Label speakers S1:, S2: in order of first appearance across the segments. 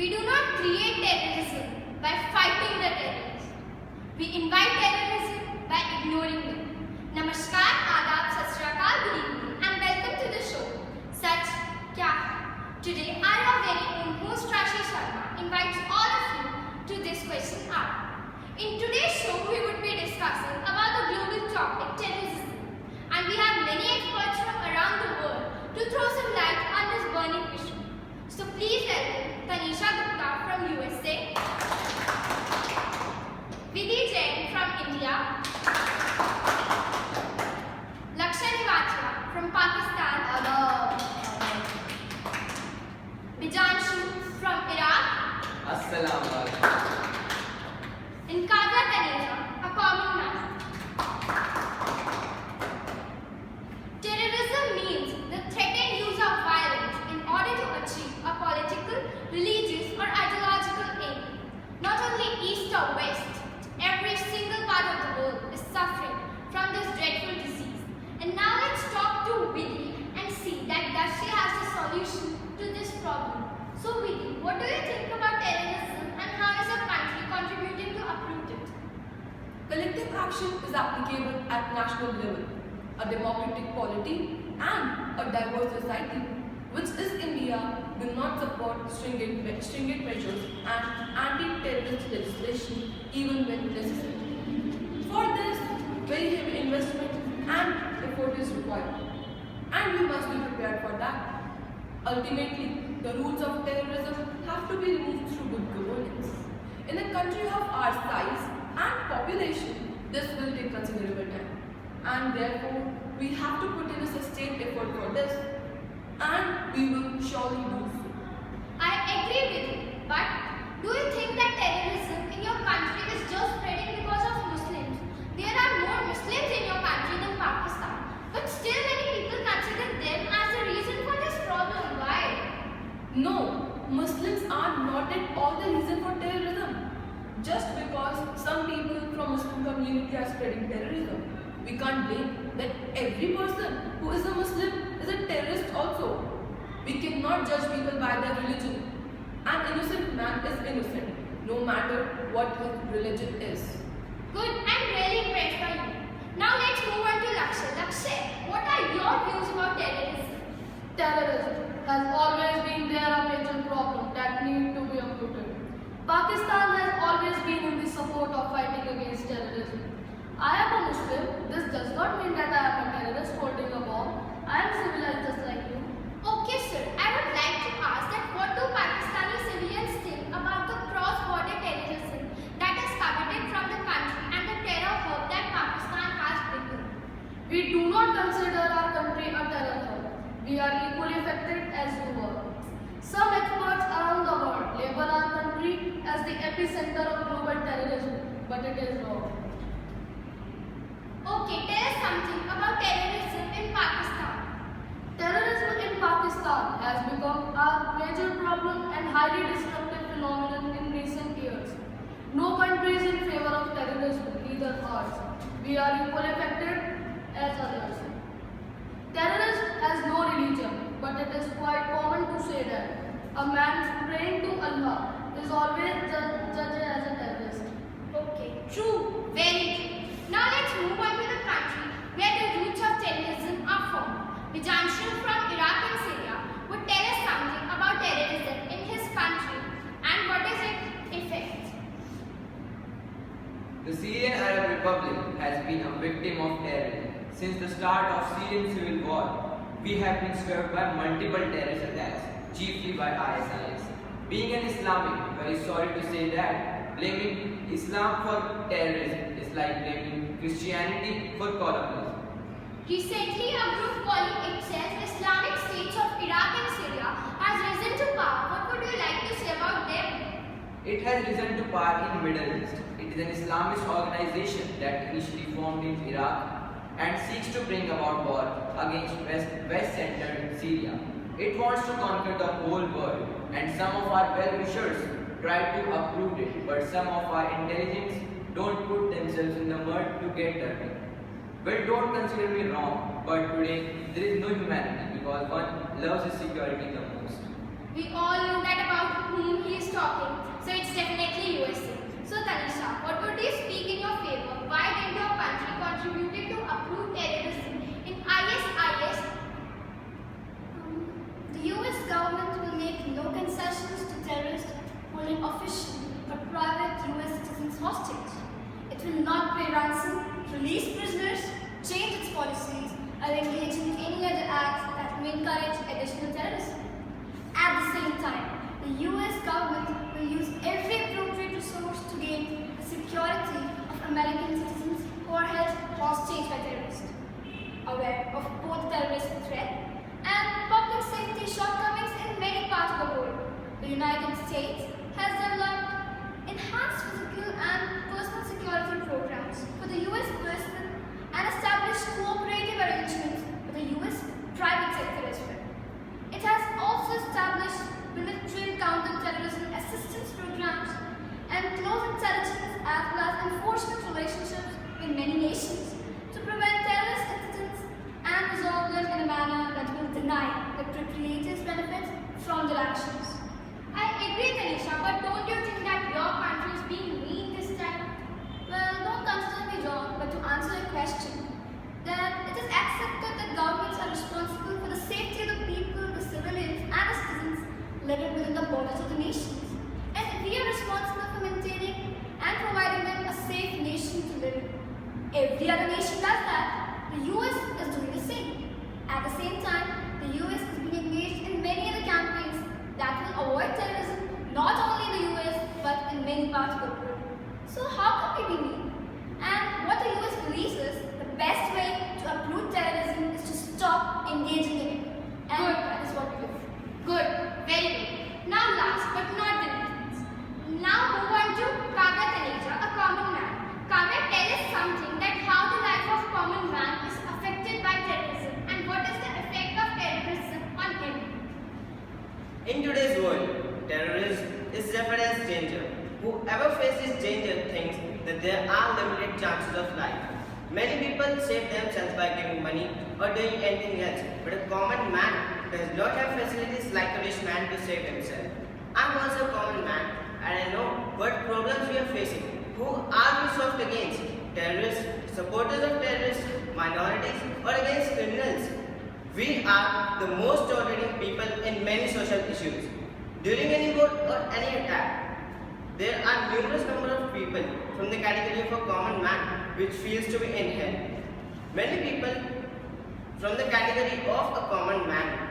S1: We do not create terrorism by fighting the terrorists. We invite terrorism by ignoring them. Namaskar, Adab, Sat Shri Akal, good evening and welcome to the show, Sach Kya Hai? Today, our very own host Rashi Sharma invites all of you to this question hour. In today's show, we would be discussing about the global topic terrorism, and we have many experts from around the world to throw some light on this burning issue. So please welcome Tanisha Gupta from USA, Vidhi Jain from India, Lakshay Nivatia from Pakistan, Bijanshu from Iraq,
S2: Assalamu alaikum.
S1: and Kaja Taneja, a common man. Terrorism means the threatened use of violence in order to achieve a political, religious or ideological aim. Not only East or West, every single part of the world is suffering from this dreadful disease. And now let's talk to Vidhi and see that does she has the solution to this problem. So Vidhi, what do you think about terrorism and how is your country contributing to uproot it?
S3: Collective action is applicable at national level. A democratic polity and a diverse society, which is India, will not support stringent measures and anti-terrorist legislation even when necessary. For this, very heavy investment and effort is required, and we must be prepared for that. Ultimately, the roots of terrorism have to be removed through good governance. In a country of our size and population, this will take considerable time. And therefore, we have to put in a sustained effort for this, and we will surely do so.
S1: I agree with you, but do you think that terrorism in your country is just spreading because of Muslims? There are more Muslims in your country than Pakistan, but still many people consider them as the reason for this problem. Why?
S3: No, Muslims are not at all the reason for terrorism. Just because some people from Muslim community are spreading terrorism, we can't blame that every person who is a Muslim is a terrorist also. We cannot judge people by their religion. An innocent man is innocent, no matter what his religion is.
S1: Good, I'm really impressed by you. Now let's move on to Lakshay. Lakshay, what are your views about terrorism?
S4: Terrorism has always been there a major problem that need to be uprooted. Pakistan has always been in the support of fighting against terrorism. I am a Muslim. This does not mean that I am a terrorist holding a bomb. I am civilized just like you.
S1: Okay, sir. I would like to ask that what do Pakistani civilians think about the cross-border terrorism that is committed from the country and the terror hub that Pakistan has become?
S4: We do not consider our country a terror hub. We are equally affected as you are. Some experts around the world label our country as the epicenter of global terrorism, but it is wrong.
S1: Okay, tell us something about terrorism in Pakistan.
S4: Terrorism in Pakistan has become a major problem and highly disruptive phenomenon in recent years. No country is in favor of terrorism, neither ours. We are equally affected as others. Terrorism has no religion, but it is quite common to say that a man praying to Allah is always judged as a terrorist.
S1: Okay, true, very true. Now let's move on to the country where the roots of terrorism are formed. Bijanshu from Iraq and Syria would tell us something about terrorism in his country and what is its effect.
S2: The Syrian Arab Republic has been a victim of terrorism. Since the start of Syrian civil war, we have been swept by multiple terrorist attacks, chiefly by ISIS. Being an Islamic, very sorry to say that blaming Islam for terrorism is like blaming Christianity for colonialism.
S1: Recently, a group calling itself Islamic States of Iraq and Syria has risen to power. What would you like to say about them?
S2: It has risen to power in Middle East. It is an Islamist organization that initially formed in Iraq and seeks to bring about war against West-centered Syria. It wants to conquer the whole world, and some of our well-wishers try to uproot it, but some of our intelligence don't put themselves in the mud to get dirty. Well, don't consider me wrong, but today there is no humanity because one loves his security the most.
S1: We all know that about whom he is talking. ransom, release prisoners, change its policies, or engage in any other acts that may encourage additional terrorism. At the same time, the US government will use every appropriate resource to gain the security of American citizens who are held hostage by terrorists. Aware of both terrorist threat and public safety shortcomings in many parts of the world, the United States has developed enhanced physical and personal security programs for the US personnel and established cooperative arrangements with the US private sector as well. It has also established military and counter-terrorism assistance programs and close intelligence as well as enforcement relationships with many nations to prevent terrorist incidents and resolve them in a manner that will deny the perpetrators benefits from their actions. I agree, Tanisha, but don't you think that your country is being mean this time? Well, don't consider me wrong, but to answer your question, that it is accepted that governments are responsible for the safety of the people, the civilians, and the citizens living within the borders of the nations. And we are responsible for maintaining and providing them a safe nation to live in. Every other nation does that. The US is doing the same. At the same time, the US is being engaged in many other campaigns that will avoid terrorism not only in the US but in many parts of the world. So how can we be mean? And what the US believes is the best way to uproot terrorism is to stop engaging in it. And
S4: Good.
S1: that is what we do.
S4: Good, very good. Now last but not the least. Now move on to Kavya Taneja, a common man. Kavya, tell us something that how the life of common man is affected by terrorism and what is the effect of terrorism on him.
S5: In today's world, terrorism is referred as danger. Whoever faces danger thinks that there are limited chances of life. Many people save themselves by giving money or doing anything else, but a common man does not have facilities like a rich man to save himself. I'm also a common man and I know what problems we are facing. Who are we soft against? Terrorists, supporters of terrorists, minorities, or against criminals? We are the most tolerating people in many social issues. During any vote or any attack, there are numerous number of people from the category of a common man which feels to be in hell. Many people from the category of a common man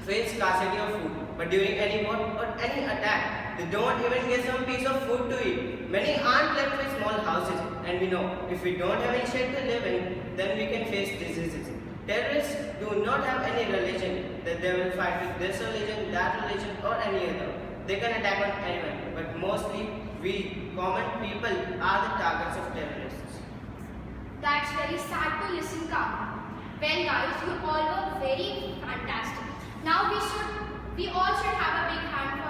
S5: face scarcity of food, but during any vote or any attack, they don't even get some piece of food to eat. Many aren't left with small houses, and we know if we don't have any shed to live in, then we can face diseases. Terrorists do not have any religion that they will fight with this religion, that religion, or any other. They can attack on anyone, but mostly we common people are the targets of terrorists.
S4: That's very sad to listen, Kavya. Well guys, you all were very fantastic. Now we all should have a big hand